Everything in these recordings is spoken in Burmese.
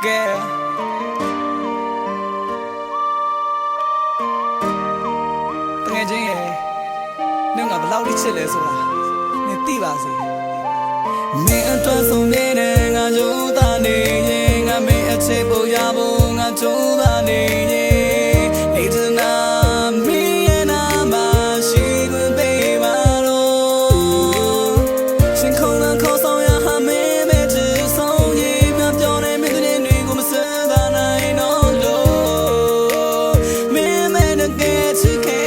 girlတကယ်ချင်းရဲ့နင်ကဘလောက်ထိချစ်လဲဆိုတာနင်သိပါစေမင်းအတွက်ဆုံးနေတဲ့ငါကြိုးသားနေရင်ငါမင်းအချစ်ဖို့ရဖို့ငါကြိုးသားနေရင်နေချင်တာမင်းရဲ့နာမရှိခွင့်ပေးပါတော့ရှင်ခုန်လာခေါ်ဆောင်ရဟာမင်းပဲချစ်ဆုံးရင်ပြပြောနေမင်းတဲ့တွေကိုမစမ်းပါနိုင်တော့လို့မင်းမဲတကယ်ချစ်ခဲ့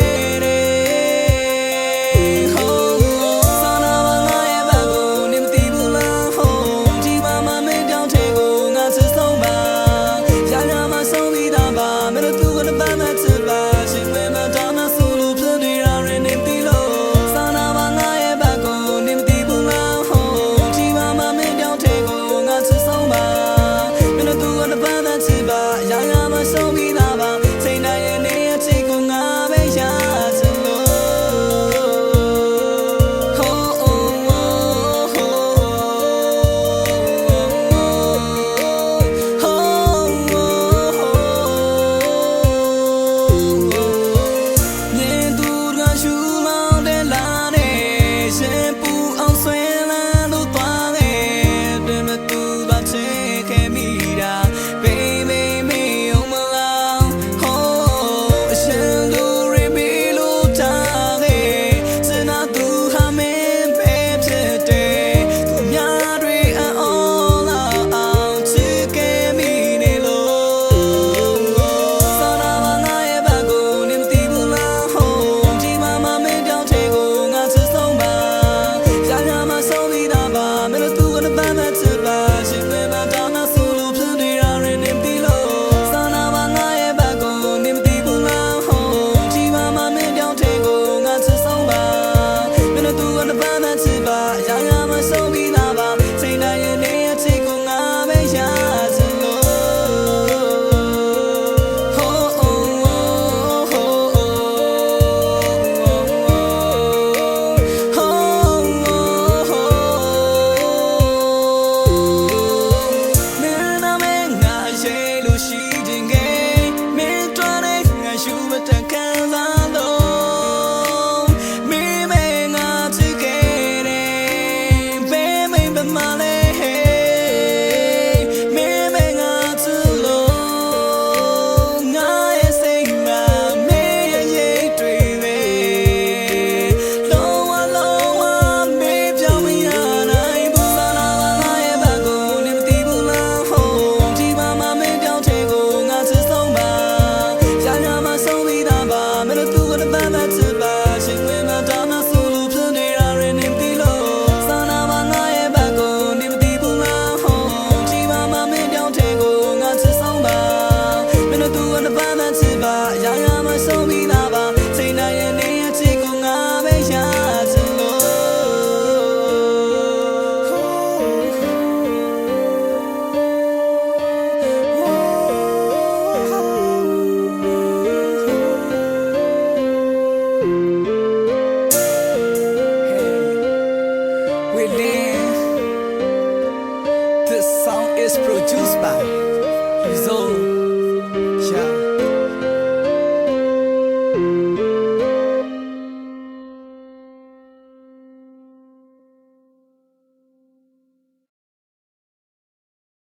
This song is produced by